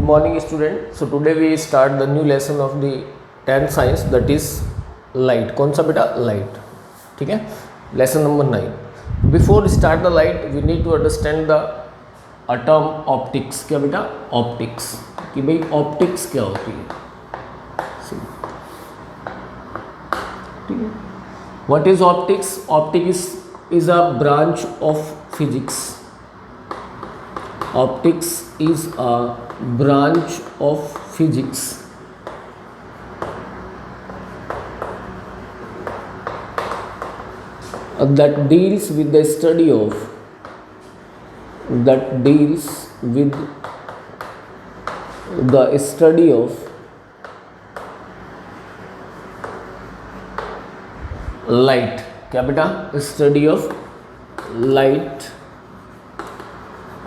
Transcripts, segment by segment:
Good morning student. So today we start the new lesson of the 10th science, that is light. कौन सा बेटा? light. ठीक है, lesson number 9. Before we start the light we need to understand the term optics. क्या बेटा? optics. कि भाई optics क्या होती है. ठीक है, what is optics? Optics is a branch of physics. Optics is a branch of physics that deals with the study of light. क्या बेटा? study of light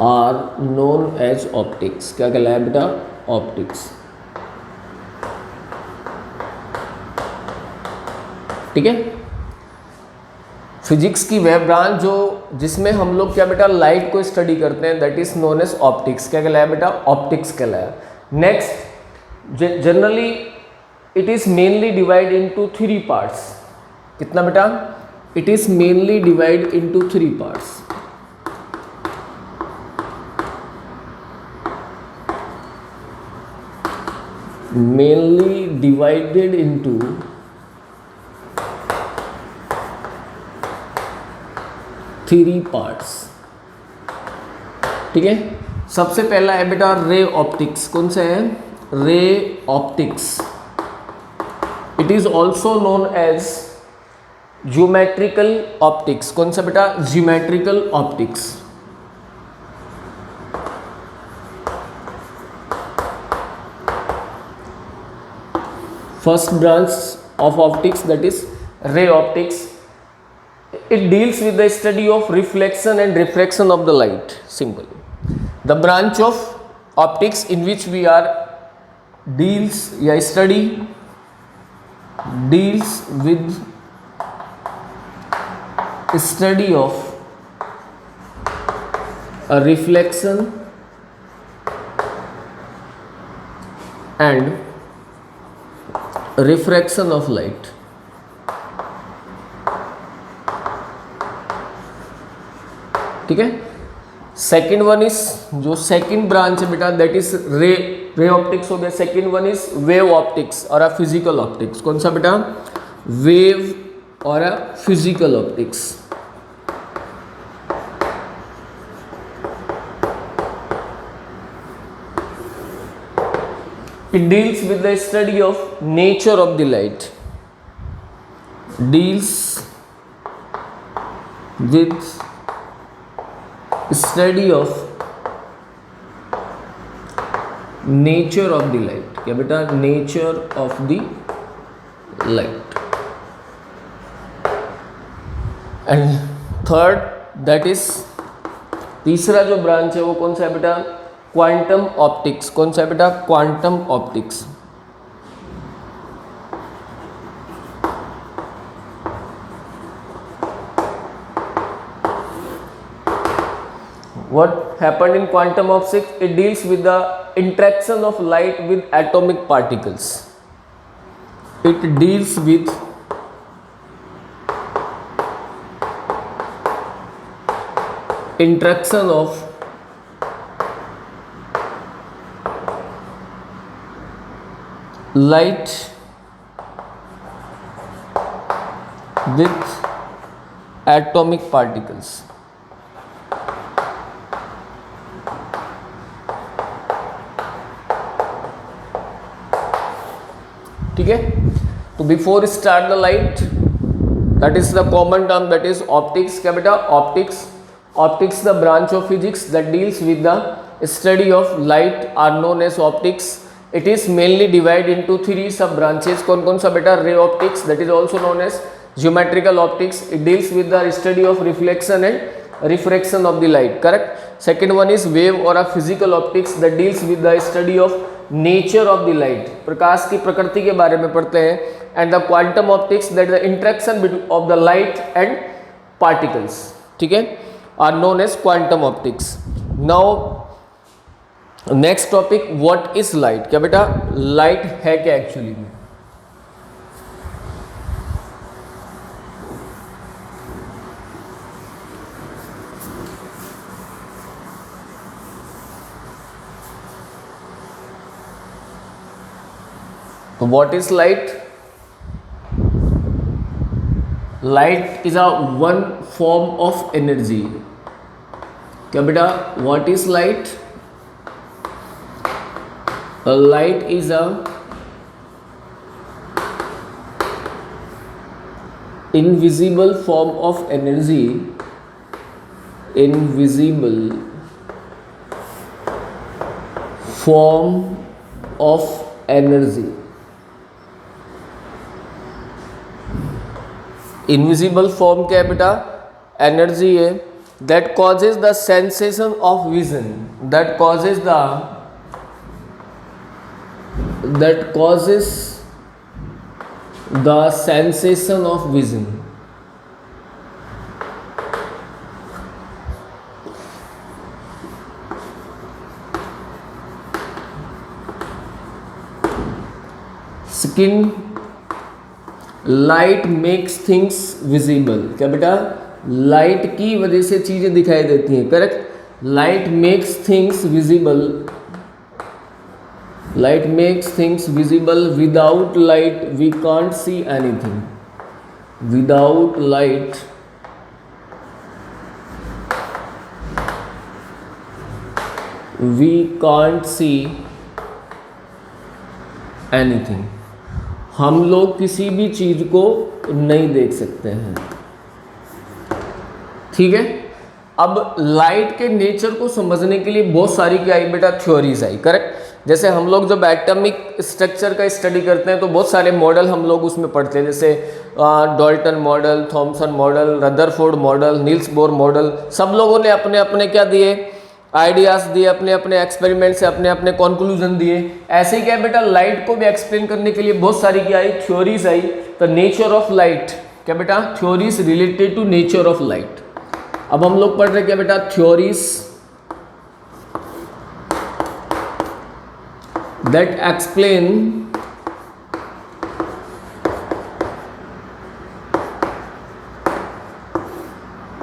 are known as optics. क्या कहलाया बेटा? ऑप्टिक्स. ठीक है, फिजिक्स की वह branch जिसमें हम लोग क्या बेटा लाइट को स्टडी करते हैं, that is known as optics. क्या कहलाया बेटा? ऑप्टिक्स कहलाया. Next, generally it is mainly divide into 3 parts. कितना बेटा? It is mainly divide into 3 parts. Mainly divided into 3 parts. ठीक है, सबसे पहला है बेटा रे ऑप्टिक्स. कौन सा है? Ray optics. It is also known as geometrical optics. कौन सा बेटा? Geometrical optics. First branch of optics, that is ray optics. It deals with the study of reflection and refraction of the light. Simple. The branch of optics in which we are deals with study of a reflection and refraction of light. ठीक है, second one is जो second branch है बेटा, that is ray optics हो गया. Second one is wave optics और a physical optics. कौन सा बेटा? वेव और a physical optics. It deals with the study of nature of the light. Deals with study of nature of the light. क्या बेटा? nature of the light. And third, that is तीसरा जो branch है वो कौन सा है बेटा? Quantum optics. कौन सा है बेटा? Quantum optics. What happened in quantum optics? It deals with the interaction of light with atomic particles. It deals with interaction of light with atomic particles. ठीक है, तो before start the light, that is the common term, that is optics. क्या बेटा? Optics. Optics the branch of physics that deals with the study of light are known as optics. It is mainly divided into 3 sub branches. कौन कौन सा बेटा? Ray optics, that is also known as geometrical optics. It deals with the study of reflection and refraction of the light. Correct. Second one is wave or a physical optics that deals with the study of nature of the light. प्रकाश की प्रकृति के बारे में पढ़ते हैं. And the quantum optics, that is the interaction of the light and particles. ठीक है, are known as quantum optics. Now next topic, what is light. क्या बेटा लाइट है क्या एक्चुअली में? तो what is light? Light is a one form of energy. क्या बेटा what is light? Light is a invisible form of energy, invisible form of energy, invisible form क्या है बेटा? एनर्जी है। That causes the sensation of vision, that causes the sensation of vision. Skin, light makes things visible. क्या बेटा light की वजह से चीजें दिखाई देती हैं, correct. Light makes things visible, light makes things visible. Without light we can't see anything, without light we can't see anything. हम लोग किसी भी चीज को नहीं देख सकते हैं, ठीक है। अब लाइट के नेचर को समझने के लिए बहुत सारी क्या आई बेटा? थ्योरीज आई, करेक्ट। जैसे हम लोग जब एटॉमिक स्ट्रक्चर का स्टडी करते हैं तो बहुत सारे मॉडल हम लोग उसमें पढ़ते हैं, जैसे Dalton model, Thompson model, Rutherford model, Niels Bohr model. सब लोगों ने अपने अपने क्या दिए? आइडियाज दिए, अपने अपने एक्सपेरिमेंट से अपने अपने कंक्लूजन दिए। ऐसे ही क्या बेटा लाइट को भी एक्सप्लेन करने के लिए बहुत सारी क्या आई? थ्योरीज आई। द नेचर ऑफ लाइट, क्या बेटा theories related to nature of light. अब हम लोग पढ़ रहे क्या बेटा? Theories that explain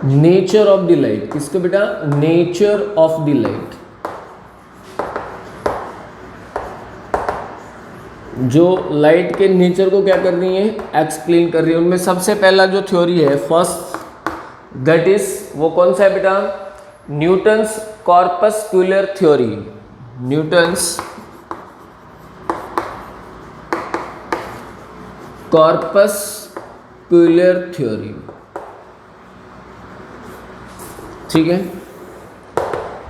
nature of the light. किसको बेटा? Nature of the light. जो लाइट के नेचर को क्या कर रही है? एक्सप्लेन कर रही है। उनमें सबसे पहला जो थ्योरी है फर्स्ट, दैट इज वो कौन सा है बेटा? Newton's corpuscular theory. Newton's corpuscular theory, ठीक है।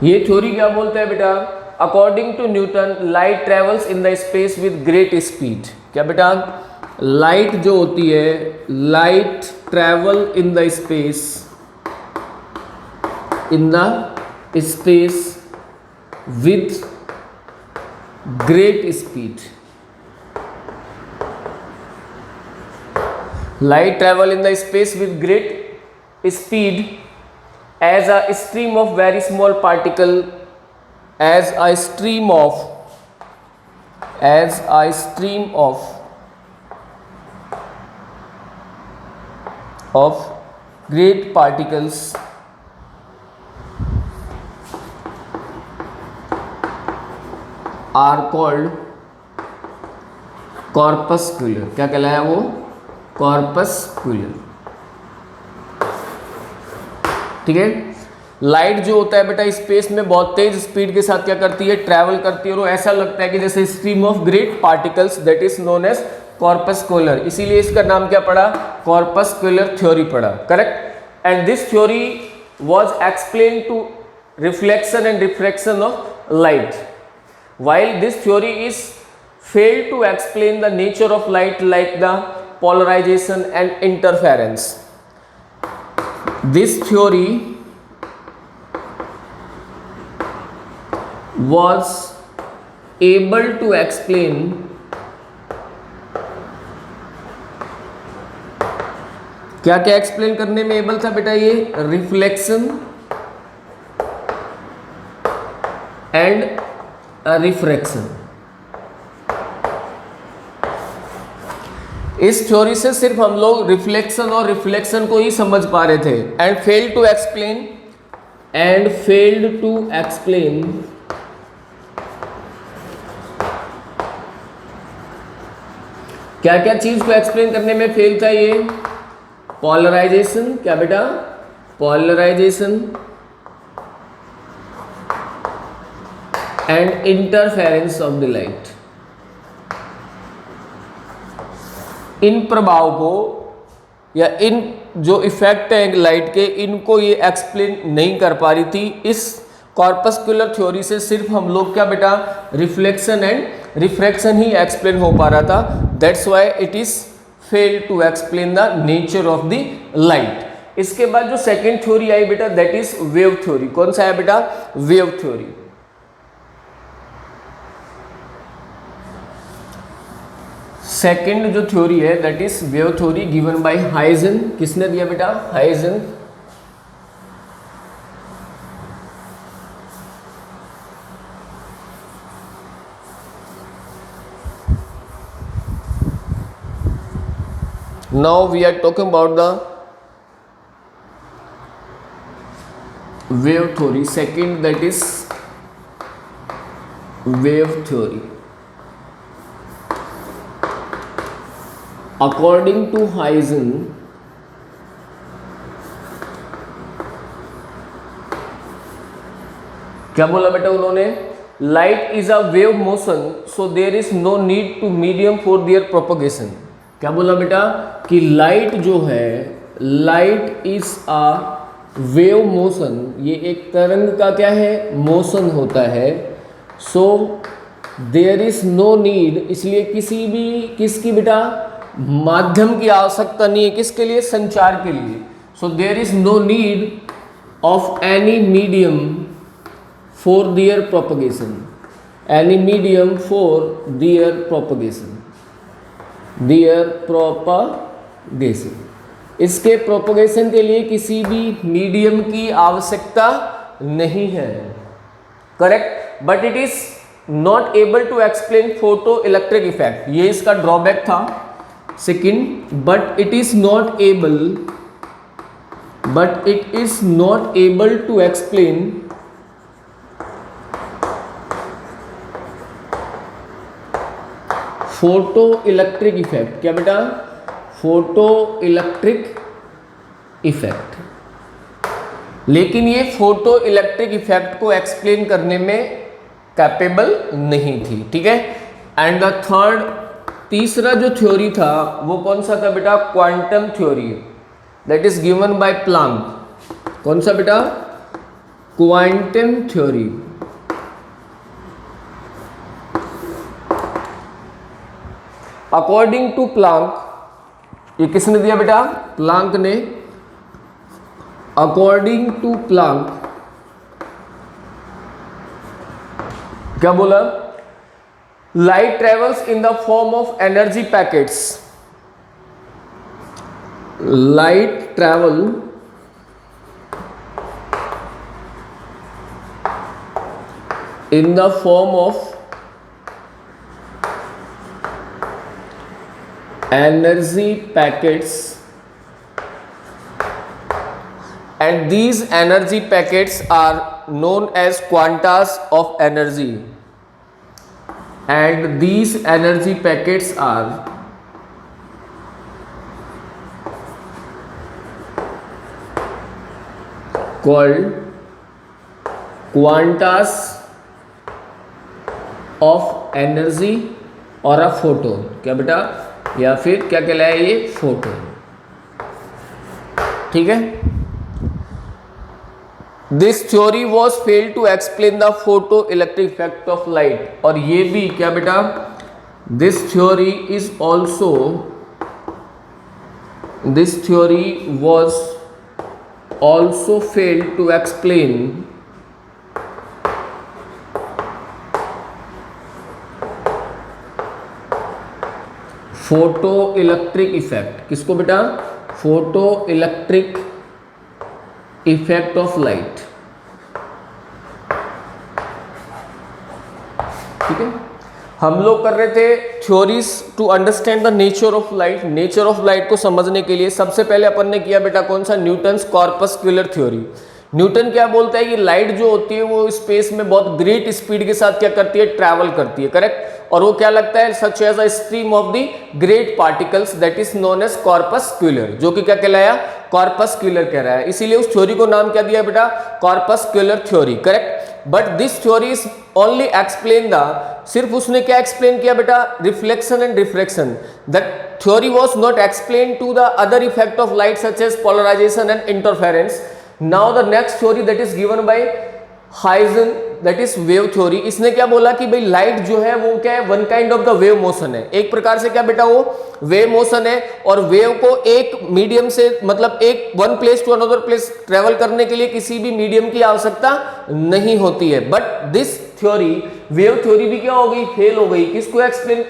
ये थ्योरी क्या बोलता है बेटा? According to Newton light travels in the space with great speed. क्या बेटा लाइट जो होती है, light travel in the space, in the space with great speed. Light travel in the space with great speed as a stream of very small particle, as a stream of great particles are called corpuscular। क्या कहलाया वो? corpuscular, ठीक है। Light जो होता है बेटा space में बहुत तेज स्पीड के साथ क्या करती है? ट्रैवल करती है, और ऐसा लगता है कि जैसे stream of great particles, that is known as corpuscular. इसीलिए इसका नाम क्या पड़ा? कॉर्पस्कुलर थ्योरी पड़ा, correct. And this theory was explain to reflection and refraction of light, while this theory is failed to explain the nature of light like the polarization and interference. This theory was able to explain क्या क्या explain करने में able था बेटा? ये reflection and refraction. इस theory से सिर्फ हम लोग रिफ्लेक्शन और रिफ्लेक्शन को ही समझ पा रहे थे। एंड फेल्ड टू एक्सप्लेन क्या क्या चीज को एक्सप्लेन करने में फेल था ये? पोलराइजेशन, क्या बेटा? Polarisation and interference of the light. इन प्रभाव को या इन जो इफेक्ट है लाइट के, इनको ये एक्सप्लेन नहीं कर पा रही थी। इस कॉर्पस्कुलर थ्योरी से सिर्फ हम लोग क्या बेटा, रिफ्लेक्शन एंड रिफ्रैक्शन ही एक्सप्लेन हो पा रहा था। That's why it is fail to explain the nature of the light. इसके बाद जो सेकेंड थ्योरी आई बेटा, दैट इज वेव थ्योरी। कौन सा है बेटा? Wave theory. सेकेंड जो थ्योरी है that is wave theory given by Huygens. किसने दिया बेटा? Huygens. Now we are talking about the wave theory. Second, that is wave theory. According to Huygens, क्या बोला बेटा उन्होंने? Light is a wave motion, so there is no need to medium for their propagation. क्या बोला बेटा? कि light जो है, light is a wave motion, ये एक तरंग का क्या है? मोशन होता है। So there is no need, इसलिए किसी भी किसकी बेटा माध्यम की आवश्यकता नहीं है। किसके लिए? संचार के लिए। So there is no need of any medium for their propagation, any medium for their propagation, their propagation. इसके प्रोपगेशन के लिए किसी भी मीडियम की आवश्यकता नहीं है। Correct. But it is not able to explain photo electric effect, ये इसका ड्रॉबैक था। Second, but it is not able to explain photo electric effect. क्या बेटा? Photo electric effect. लेकिन ये फोटो इलेक्ट्रिक इफेक्ट को एक्सप्लेन करने में कैपेबल नहीं थी। ठीक है। एंड द थर्ड, तीसरा जो थ्योरी था वो कौन सा था बेटा? Quantum theory, that is given by Planck. कौन सा बेटा? Quantum theory. According to Planck, ये किसने दिया बेटा? प्लांक ने। अकॉर्डिंग टू प्लांक क्या बोला? Light travels in the form of energy packets. Light travel in the form of energy packets, and these energy packets are known as quantas of energy, and these energy packets are called quantas of energy और a photon। क्या बेटा? या फिर क्या कहलाए ये? Photon. ठीक है। This theory was fail to explain the photo electric effect of light. और ये भी क्या बेटा? This theory was also fail to explain photo electric effect. किसको बेटा? Photo electric effect of light. ठीक है, हम लोग कर रहे थे theories to understand the nature of light. Nature of light को समझने के लिए सबसे पहले अपन ने किया बेटा कौन सा, न्यूटन्स कॉर्पस्कुलर थ्योरी। न्यूटन क्या बोलता है कि लाइट जो होती है वो स्पेस में बहुत ग्रेट स्पीड के साथ क्या करती है, ट्रैवल करती है, करेक्ट। और वो क्या लगता है, such as a stream of the great particles that is known as corpuscular, जो कि क्या कहलाया, कॉर्पस्कुलर कह रहा है। इसीलिए उस थ्योरी को नाम क्या दिया बेटा, corpuscular theory, correct. But this theory is only explain the, सिर्फ उसने क्या एक्सप्लेन किया बेटा, reflection and refraction. That theory was not explain to the other effect of light such as polarisation and interference. Now the next theory that is given by Huygens, that is wave theory. इसने क्या बोला कि भाई light जो है वो क्या है, one kind of the wave motion है, एक प्रकार से क्या बेटा वो वेव मोशन है। और वेव को एक मीडियम से, मतलब एक one place to another place travel करने के लिए किसी भी मीडियम की आवश्यकता नहीं होती है। But this theory, wave theory भी क्या हो गई, फेल हो गई। किसको explain,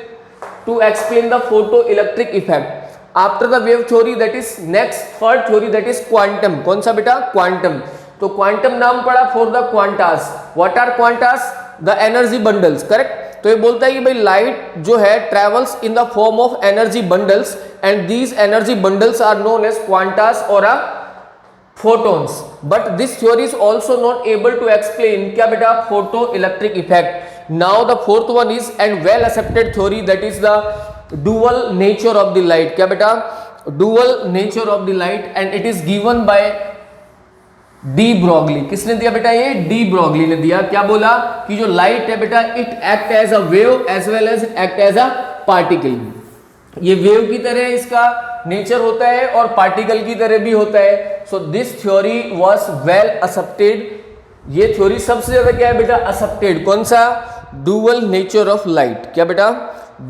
to explain the photo electric effect. After the wave theory that is next third theory that is quantum. कौन सा बेटा, क्वांटम। तो क्वांटम नाम पड़ा for the quantas. What are quantas, the energy bundles, correct. तो ये बोलता है कि भाई लाइट जो है travels in the form of energy bundles and these energy bundles are known as quantas और photons. But this theory is also not able to explain क्या बेटा, photoelectric effect. Now the fourth one is and well accepted theory that is the dual nature of the light. क्या बेटा, dual nature of the light and it is given by de Broglie. किसने दिया बेटा, ये de Broglie ने दिया। क्या बोला कि जो लाइट है बेटा, it act as a wave as well as act as a particle. ये वेव की तरह इसका नेचर होता है और पार्टिकल की तरह भी होता है। So this theory was well accepted. ये थ्योरी सबसे ज्यादा क्या है बेटा, एक्सेप्टेड। कौन सा, डुअल नेचर ऑफ लाइट। क्या बेटा,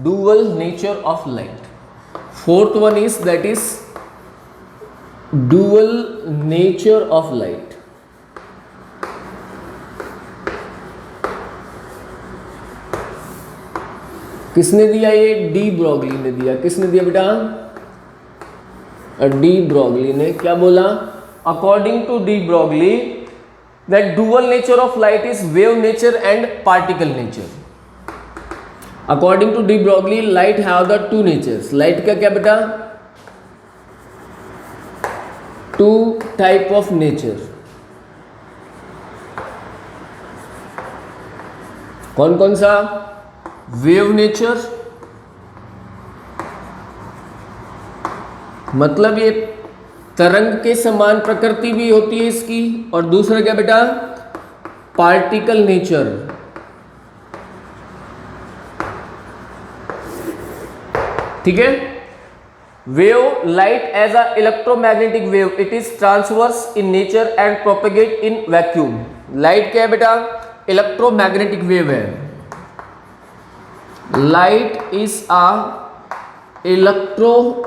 dual nature of light. Fourth one is that is dual nature of light. किसने दिया, ये डी ब्रॉगली ने दिया। किसने दिया बेटा, डी ब्रॉगली ने। क्या बोला, according to de Broglie that dual nature of light is wave nature and particle nature. According to de Broglie light have the two natures. Light का क्या बेटा, टू टाइप ऑफ नेचर। कौन कौन सा, wave nature, मतलब ये तरंग के समान प्रकृति भी होती है इसकी। और दूसरा क्या बेटा, पार्टिकल नेचर। ठीक है, wave light as a electromagnetic wave, it is transverse in nature and propagate in vacuum. Light क्या है बेटा, इलेक्ट्रोमैग्नेटिक वेव है। Light is a electromagnetic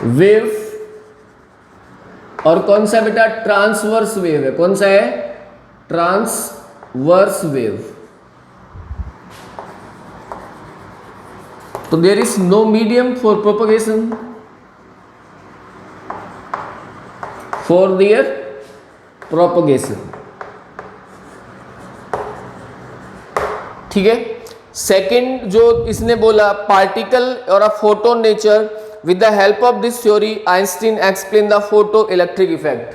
wave. और कौन सा बेटा, ट्रांसवर्स वेव है। कौन सा है, ट्रांसवर्स वेव। तो there is no medium for propagation for their propagation. ठीक है, सेकंड जो इसने बोला, पार्टिकल और a photon nature. With the help of this theory Einstein explain the photo electric effect.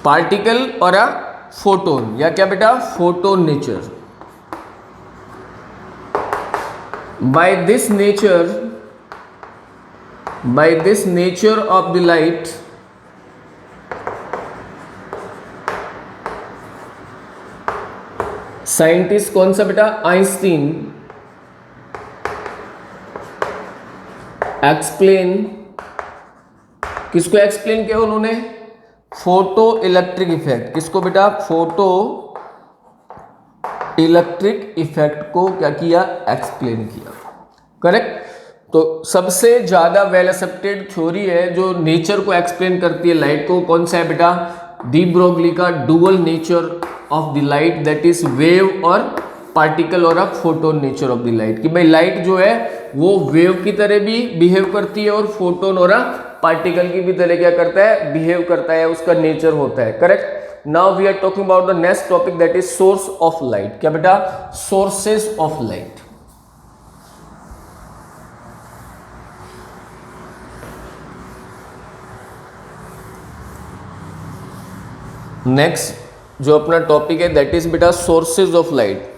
Particle और अ फोटोन, या क्या बेटा, photon nature. By this nature of the light, scientist कौन सा बेटा, आइंस्टीन एक्सप्लेन, किसको एक्सप्लेन किया उन्होंने, फोटो इलेक्ट्रिक इफेक्ट। किसको बेटा, फोटो इलेक्ट्रिक इफेक्ट को क्या किया, एक्सप्लेन किया, करेक्ट। तो सबसे ज्यादा वेल एक्सेप्टेड थ्योरी है जो नेचर को एक्सप्लेन करती है लाइट को, कौन सा है बेटा, डी ब्रॉगली का dual nature of the light, that is wave और पार्टिकल और a photon nature of the light. कि भाई लाइट जो है वो वेव की तरह भी बिहेव करती है और फोटोन और अ पार्टिकल की भी तरह क्या करता है, बिहेव करता है, उसका नेचर होता है, correct. Now we are talking about the next topic that is source of light. क्या बेटा, सोर्सेज ऑफ लाइट। नेक्स्ट जो अपना टॉपिक है दैट इज बेटा sources of light.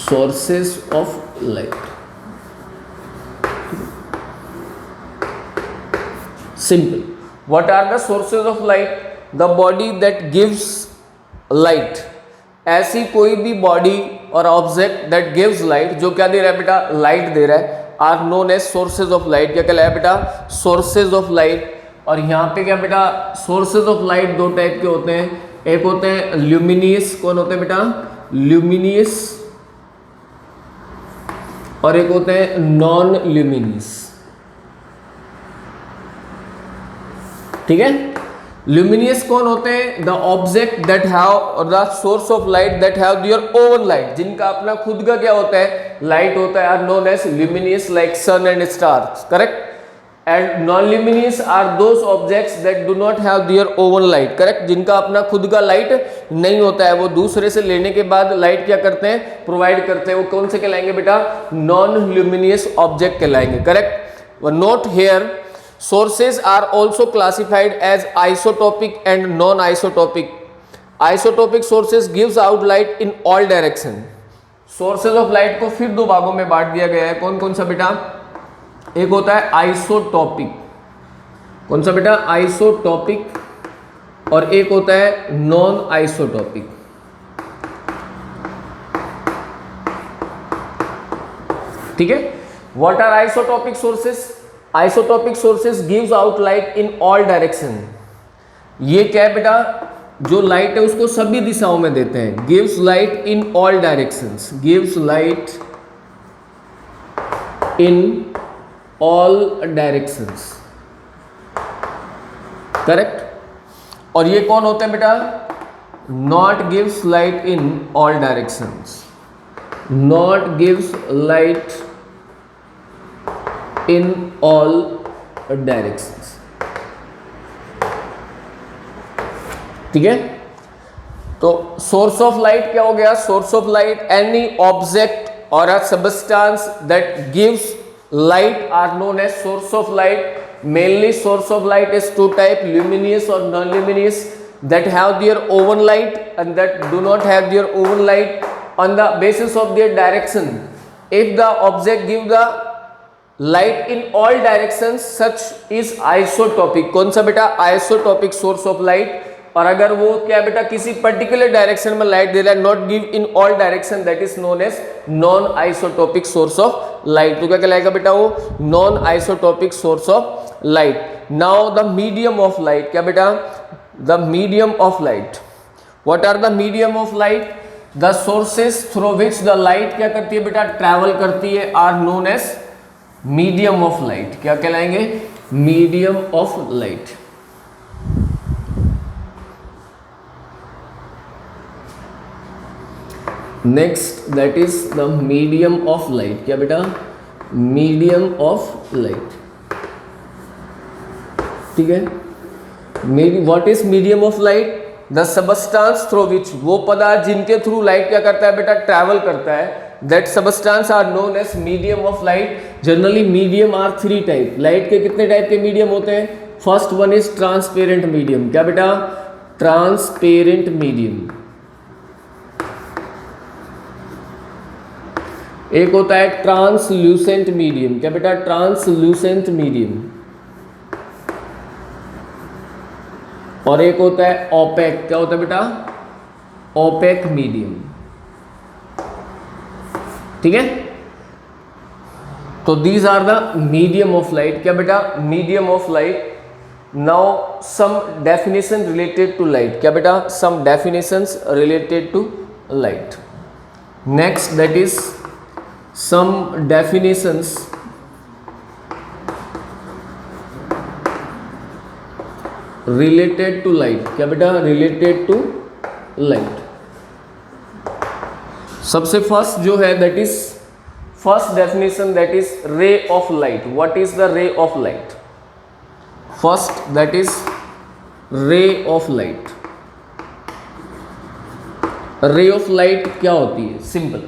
Sources of light, simple. What are the sources of light? The body that gives light. ऐसी कोई भी body और ऑब्जेक्ट दैट गिव्स लाइट, जो क्या दे रहा है बेटा, लाइट दे रहा है, are known as sources of light. क्या कहलाया बेटा, सोर्सेज ऑफ लाइट। और यहाँ पे क्या बेटा, सोर्सेज ऑफ लाइट दो टाइप के होते हैं, एक होते हैं ल्यूमिनियस, कौन होते हैं बेटा, ल्यूमिनियस, और एक होते हैं नॉन ल्यूमिनियस। ठीक है, ल्यूमिनियस कौन होते हैं? द ऑब्जेक्ट दैट हैव और the source of light that have their own light, जिनका अपना खुद का क्या होता है, लाइट होता है, are known as luminous, like sun and stars, correct. And non luminous are those objects that do not have their own light, correct, जिनका अपना खुद का लाइट नहीं होता है, वो दूसरे से लेने के बाद लाइट क्या करते हैं, प्रोवाइड करते हैं। वो कौन से कहलाएंगे बेटा, नॉन ल्यूमिनियस ऑब्जेक्ट कहलाएंगे, correct. Note here, sources are also classified as isotopic and non-isotopic. Isotopic sources gives out light in all direction. Sources of light को फिर दो भागों में बांट दिया गया है, कौन कौन सा बेटा? एक होता है आइसोटॉपिक, कौन सा बेटा, आइसोटॉपिक, और एक होता है नॉन आइसोटॉपिक। ठीक है, what are isotopic sources? Isotopic sources gives out light in all direction. ये क्या है बेटा, जो लाइट है उसको सभी दिशाओं में देते हैं, gives light in all directions, gives light in all directions, correct. और ये कौन होते हैं बेटा, not gives light in all directions, not gives light in all directions। ठीक है, तो सोर्स ऑफ लाइट क्या हो गया, source of light any object और a substance that gives light are known as source of light. Mainly source of light is two type, luminous और non luminous, that have their own light and that do not have their own light on the basis of their direction. If the object give the light in all directions such is isotopic. कौन सा बेटा, isotopic source of light. और अगर वो क्या बेटा, किसी particular direction में लाइट दे रहा है, not give in all direction, that is known as non isotopic source of light. तो क्या कहलाएगा बेटा, वो non isotopic source of light. Now the medium of light, क्या बेटा, the medium of light. What are the medium of light? The sources through which the light क्या करती है बेटा, ट्रैवल करती है, are known as medium of light. क्या कहलाएंगे, medium of light. Next that is the medium of light. क्या बेटा, मीडियम ऑफ लाइट। ठीक है, what is medium of light? The substance through which, वो पदार्थ जिनके थ्रू लाइट क्या करता है बेटा, ट्रैवल करता है, that substance are known as medium of light. Generally medium are three type. Light के कितने टाइप के मीडियम होते हैं? First one is transparent medium. क्या बेटा, ट्रांसपेरेंट मीडियम। एक होता है ट्रांसल्यूसेंट मीडियम। क्या बेटा, ट्रांसल्यूसेंट मीडियम। और एक होता है ओपेक। क्या होता है बेटा, ओपेक मीडियम। ठीक है, तो these are the medium of light. क्या बेटा, medium of light. Now some definition related to light. क्या बेटा, some definitions related to light. Next that is some definitions related to light. क्या बेटा, रिलेटेड टू लाइट। सबसे first जो है that is first definition that is ray of light. What is the ray of light? First that is ray of light. Ray of light क्या होती है? Simple,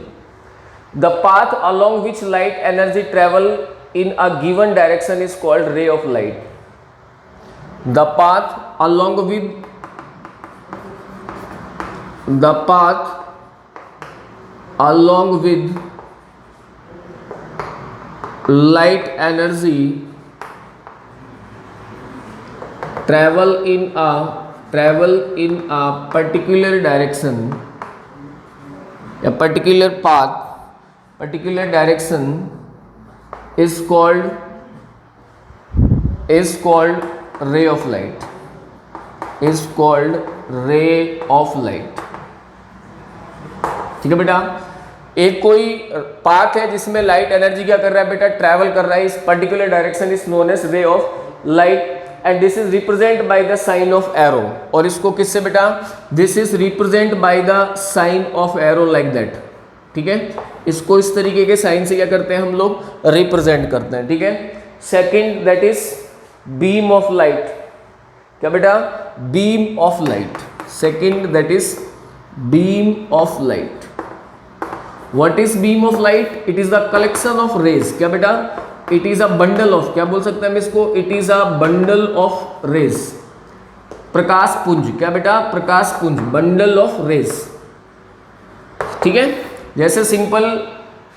the path along which light energy travel in a given direction is called ray of light. The path along with light energy travel in a particular direction, a particular path, particular direction is called ray of light. Is called ray of light. ठीक है बेटा, एक कोई path है जिसमें light energy क्या कर रहा है बेटा? ट्रैवल कर रहा है. इस particular direction is known as ray of light and this is represent by the sign of arrow. और इसको किससे बेटा? This is represent by the sign of arrow like that. ठीक है, इसको इस तरीके के साइन से क्या करते हैं हम लोग? रिप्रेजेंट करते हैं. ठीक है. Second that is beam of light. क्या बेटा? Beam of light. Second that is beam of light. What is beam of light? It is the collection of rays. क्या बेटा? It is a bundle of, क्या बोल सकते हैं हम इसको? It is a bundle of rays. प्रकाश पुंज. क्या बेटा? प्रकाश पुंज, बंडल ऑफ रेज. ठीक है. जैसे सिंपल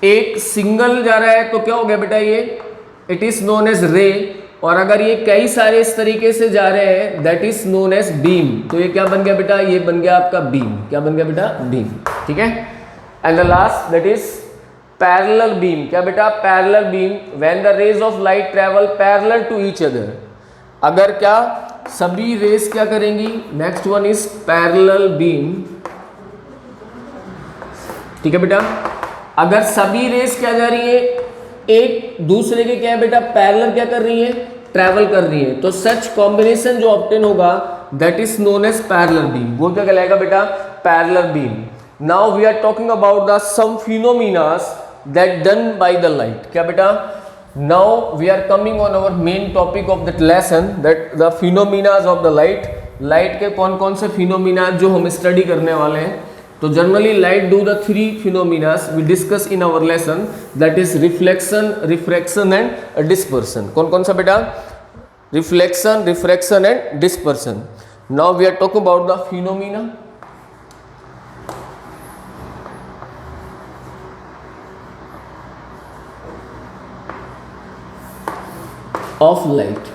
एक सिंगल जा रहा है तो क्या हो गया बेटा? ये इट इज नोन एज रे. और अगर ये कई सारे इस तरीके से जा रहे हैं that is known as beam. तो ये क्या बन गया बेटा? ये बन गया आपका बीम. क्या बन गया बेटा? बीम. ठीक है. And the last that is parallel beam. क्या बेटा? Parallel beam. When the rays of light travel parallel to each other. अगर क्या सभी रेज क्या करेंगी? Next one is parallel beam. ठीक है बेटा, अगर सभी रेस क्या जा रही है? एक दूसरे के क्या है बेटा? पैरेलल क्या कर रही है? ट्रैवल कर रही है. तो सच कॉम्बिनेशन जो ऑब्टेन होगा that is known as parallel beam. वो क्या कहलाएगा बेटा? Parallel beam. Now we are talking about the some phenomenas that done by the light. क्या बेटा? Now we are coming on our main topic of that lesson that the phenomenas of the light. Light के कौन कौन से phenomena जो हम study करने वाले हैं. तो generally light do the 3 phenomena we discuss in our lesson, that is reflection, refraction and dispersion. कौन कौन सा बेटा? Reflection, refraction and dispersion. Now we are talking about the phenomena of light.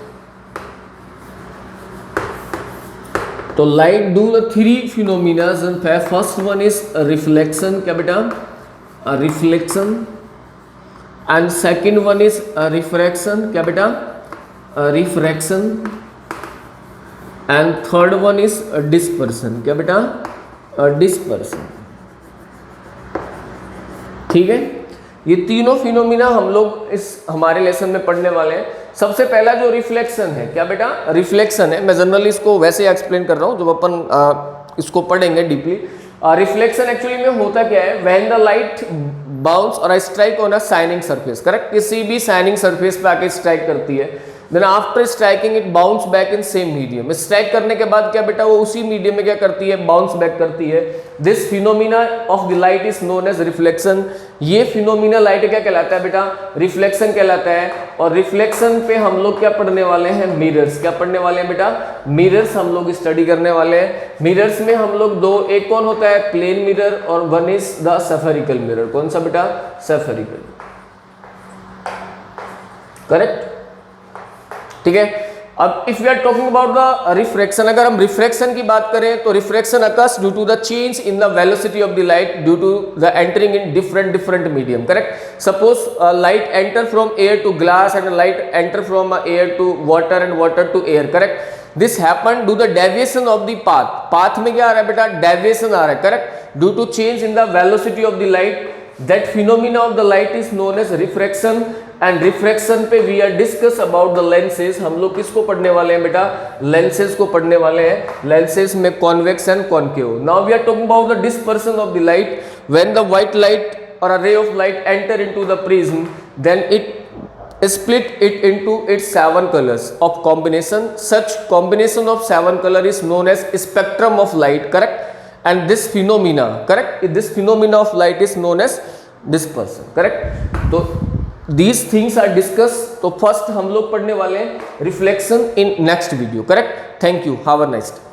तो light do the 3 phenomena. First one is reflection. क्या बेटा? Reflection. And second one is refraction. क्या बेटा? Refraction. And third one is dispersion. क्या बेटा? Dispersion. ठीक है. ये तीनों फिनोमिना हम लोग इस हमारे लेसन में पढ़ने वाले हैं. सबसे पहला जो रिफ्लेक्शन है. क्या बेटा? रिफ्लेक्शन है. मैं जनरली इसको वैसे एक्सप्लेन कर रहा हूँ जब अपन इसको पढ़ेंगे डीपली. रिफ्लेक्शन एक्चुअली में होता क्या है? व्हेन द लाइट बाउंस और strike on a shining surface. Correct. किसी भी शाइनिंग सरफेस पे आके स्ट्राइक करती है. Then after striking it bounce back in same medium. Strike करने के बाद क्या बेटा? वो उसी मीडियम में क्या करती है? बाउंस बैक करती है. This phenomena of the light is known as reflection. ये फिनोमिना लाइट क्या कहलाता है बेटा? रिफ्लेक्शन कहलाता है. और रिफ्लेक्शन पे हम लोग क्या पढ़ने वाले हैं? मिरर्स. क्या पढ़ने वाले हैं बेटा? मिरर्स हम लोग स्टडी करने वाले हैं. मिरर्स में हम लोग दो, एक कौन होता है? प्लेन मिरर और one is the spherical mirror. कौन सा बेटा? सेफेरिकल. करेक्ट. ठीक है. अब if we are talking about the refraction, अगर हम रिफ्रैक्शन की बात करें तो refraction occurs due to the change in the velocity of the light due to the entering in different medium. Correct. Suppose light enter from air to glass and light enter from air to water and water to air. Correct. This happen due the deviation of the path. Path में क्या आ रहा है बेटा? Deviation आ रहा है. Correct. Due to change in the velocity of the light. That phenomena of the light is known as refraction. And refraction पे we are discuss about the lenses. हम लोग किसको पढ़ने वाले हैं बेटा? लेंसेज को पढ़ने वाले हैं. लेंसेज में convex and concave. Now we are talking about the dispersion of the light. when the white light or a ray of light enter into the prism, then it split it into its 7 colors of combination. Such combination of 7 color is known as spectrum of light, correct? And this phenomena, correct, this phenomena of light is known as dispersion, correct? तो these things are discussed. तो first हम लोग पढ़ने वाले हैं reflection in next video, correct? Thank you, have a nice day.